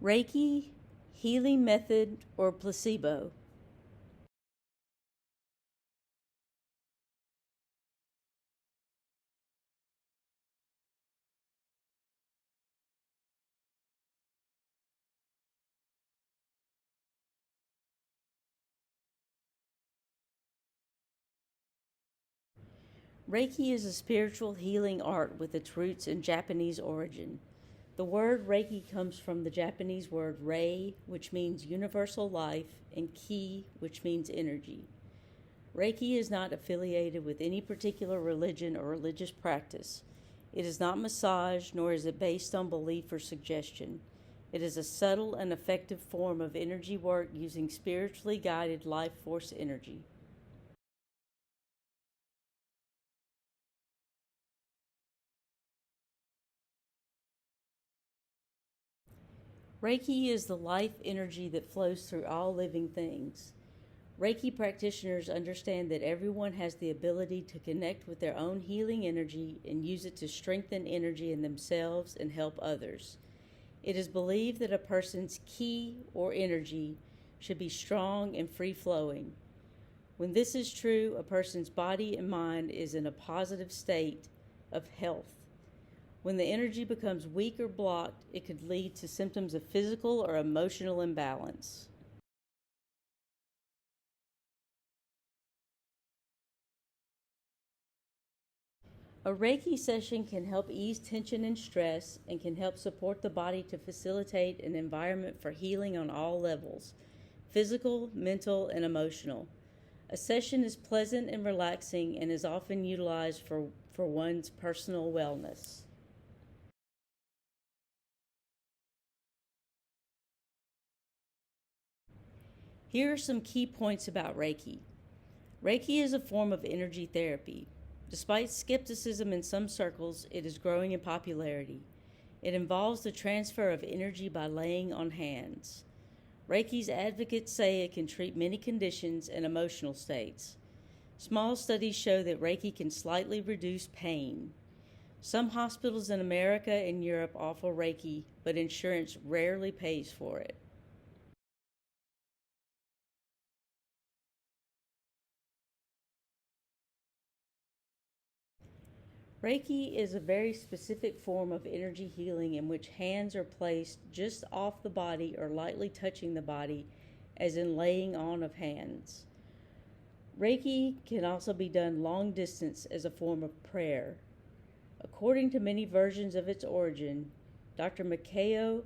Reiki, healing method, or placebo? Reiki is a spiritual healing art with its roots in Japanese origin. The word Reiki comes from the Japanese word rei, which means universal life, and ki, which means energy. Reiki is not affiliated with any particular religion or religious practice. It is not massage, nor is it based on belief or suggestion. It is a subtle and effective form of energy work using spiritually guided life force energy. Reiki is the life energy that flows through all living things. Reiki practitioners understand that everyone has the ability to connect with their own healing energy and use it to strengthen energy in themselves and help others. It is believed that a person's ki, or energy, should be strong and free-flowing. When this is true, a person's body and mind is in a positive state of health. When the energy becomes weak or blocked, it could lead to symptoms of physical or emotional imbalance. A Reiki session can help ease tension and stress and can help support the body to facilitate an environment for healing on all levels: physical, mental, and emotional. A session is pleasant and relaxing and is often utilized for one's personal wellness. Here are some key points about Reiki. Reiki is a form of energy therapy. Despite skepticism in some circles, it is growing in popularity. It involves the transfer of energy by laying on hands. Reiki's advocates say it can treat many conditions and emotional states. Small studies show that Reiki can slightly reduce pain. Some hospitals in America and Europe offer Reiki, but insurance rarely pays for it. Reiki is a very specific form of energy healing in which hands are placed just off the body or lightly touching the body, as in laying on of hands. Reiki can also be done long distance as a form of prayer. According to many versions of its origin, Dr. Mikao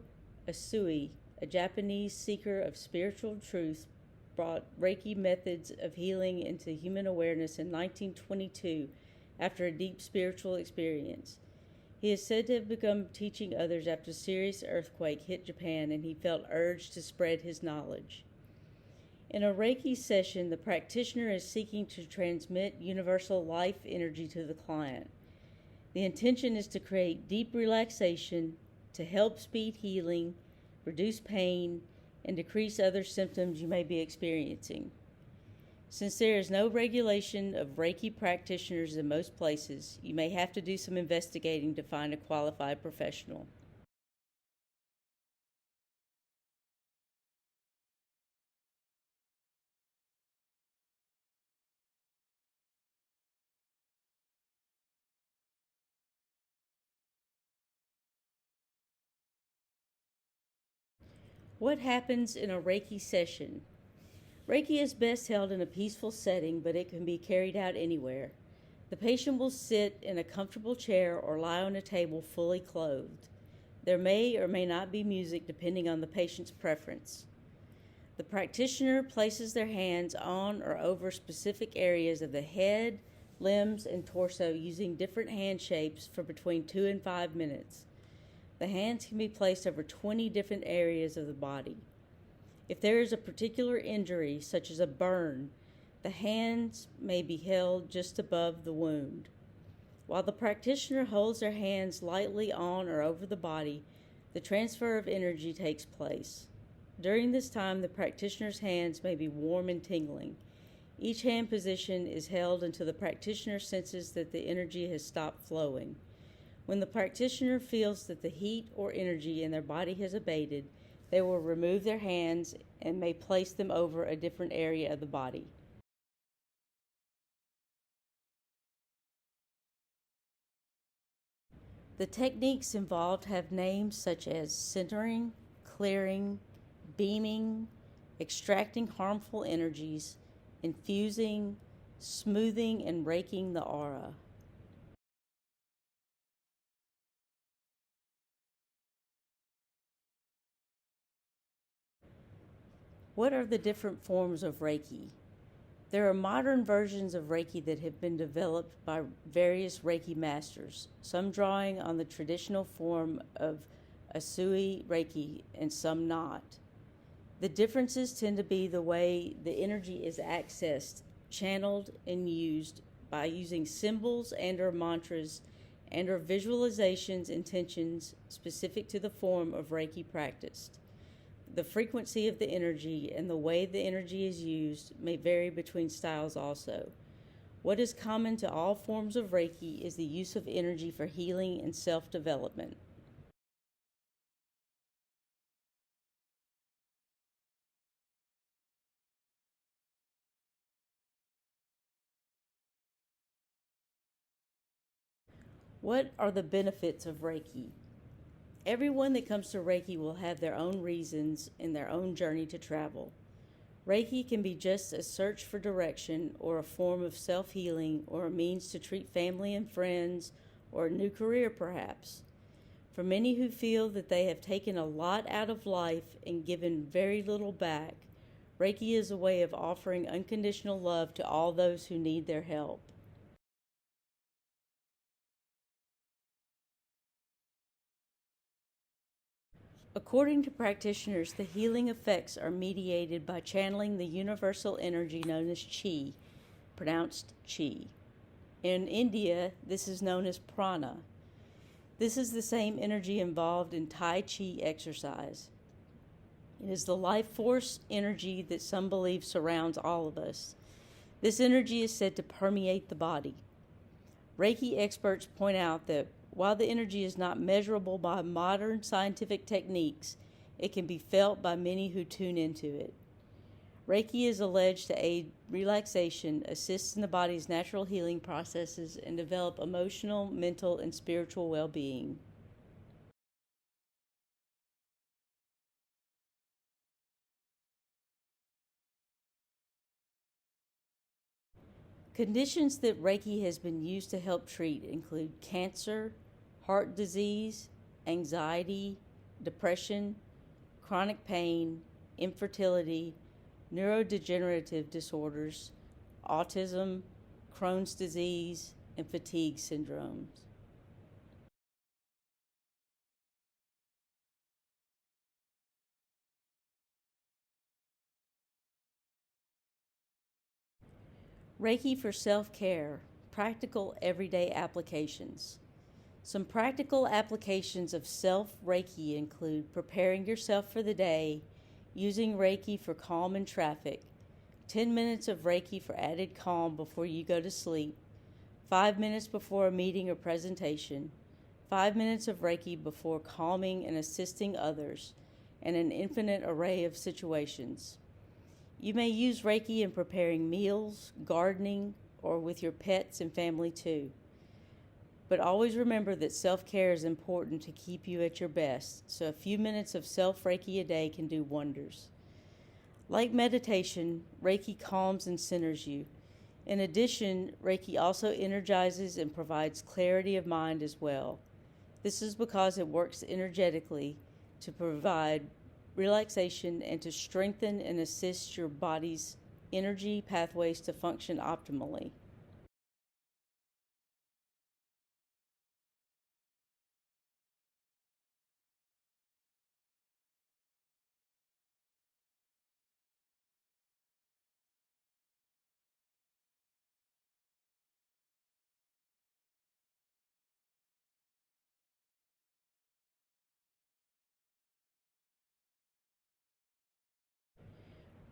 Usui, a Japanese seeker of spiritual truth, brought Reiki methods of healing into human awareness in 1922 after a deep spiritual experience. He is said to have begun teaching others after a serious earthquake hit Japan, and he felt urged to spread his knowledge. In a Reiki session, the practitioner is seeking to transmit universal life energy to the client. The intention is to create deep relaxation, to help speed healing, reduce pain, and decrease other symptoms you may be experiencing. Since there is no regulation of Reiki practitioners in most places, you may have to do some investigating to find a qualified professional. What happens in a Reiki session? Reiki is best held in a peaceful setting, but it can be carried out anywhere. The patient will sit in a comfortable chair or lie on a table fully clothed. There may or may not be music depending on the patient's preference. The practitioner places their hands on or over specific areas of the head, limbs, and torso using different hand shapes for between 2 and 5 minutes. The hands can be placed over 20 different areas of the body. If there is a particular injury, such as a burn, the hands may be held just above the wound. While the practitioner holds their hands lightly on or over the body, the transfer of energy takes place. During this time, the practitioner's hands may be warm and tingling. Each hand position is held until the practitioner senses that the energy has stopped flowing. When the practitioner feels that the heat or energy in their body has abated, They will remove their hands and may place them over a different area of the body. The techniques involved have names such as centering, clearing, beaming, extracting harmful energies, infusing, smoothing, and raking the aura. What are the different forms of Reiki? There are modern versions of Reiki that have been developed by various Reiki masters, some drawing on the traditional form of Usui Reiki and some not. The differences tend to be the way the energy is accessed, channeled, and used by using symbols and or mantras and or visualizations intentions specific to the form of Reiki practiced. The frequency of the energy and the way the energy is used may vary between styles also. What is common to all forms of Reiki is the use of energy for healing and self-development. What are the benefits of Reiki? Everyone that comes to Reiki will have their own reasons and their own journey to travel. Reiki can be just a search for direction or a form of self-healing or a means to treat family and friends or a new career perhaps. For many who feel that they have taken a lot out of life and given very little back, Reiki is a way of offering unconditional love to all those who need their help. According to practitioners, the healing effects are mediated by channeling the universal energy known as Qi, pronounced Chi. In India, this is known as prana. This is the same energy involved in Tai Chi exercise. It is the life force energy that some believe surrounds all of us. This energy is said to permeate the body. Reiki experts point out that while the energy is not measurable by modern scientific techniques, it can be felt by many who tune into it. Reiki is alleged to aid relaxation, assist in the body's natural healing processes, and develop emotional, mental, and spiritual well-being. Conditions that Reiki has been used to help treat include cancer, heart disease, anxiety, depression, chronic pain, infertility, neurodegenerative disorders, autism, Crohn's disease, and fatigue syndromes. Reiki for self-care, practical everyday applications. Some practical applications of self-Reiki include preparing yourself for the day, using Reiki for calm in traffic, 10 minutes of Reiki for added calm before you go to sleep, 5 minutes before a meeting or presentation, 5 minutes of Reiki before calming and assisting others, and an infinite array of situations. You may use Reiki in preparing meals, gardening, or with your pets and family too. But always remember that self-care is important to keep you at your best, so a few minutes of self-Reiki a day can do wonders. Like meditation, Reiki calms and centers you. In addition, Reiki also energizes and provides clarity of mind as well. This is because it works energetically to provide relaxation and to strengthen and assist your body's energy pathways to function optimally.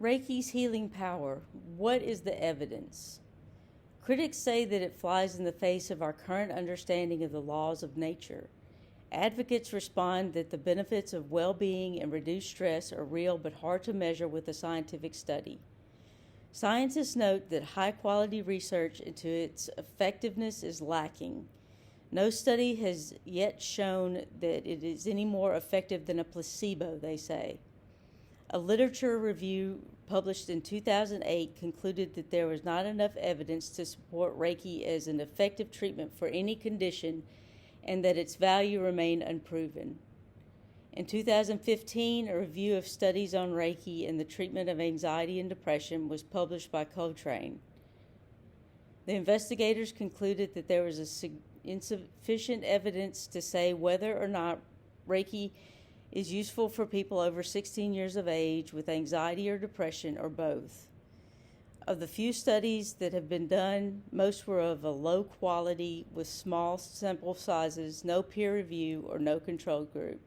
Reiki's healing power. What is the evidence? Critics say that it flies in the face of our current understanding of the laws of nature. Advocates respond that the benefits of well-being and reduced stress are real but hard to measure with a scientific study. Scientists note that high-quality research into its effectiveness is lacking. No study has yet shown that it is any more effective than a placebo, they say. A literature review published in 2008 concluded that there was not enough evidence to support Reiki as an effective treatment for any condition and that its value remained unproven. In 2015, a review of studies on Reiki and the treatment of anxiety and depression was published by Cochrane. The investigators concluded that there was insufficient evidence to say whether or not Reiki is useful for people over 16 years of age with anxiety or depression or both. Of the few studies that have been done, most were of a low quality with small sample sizes, no peer review, or no control group.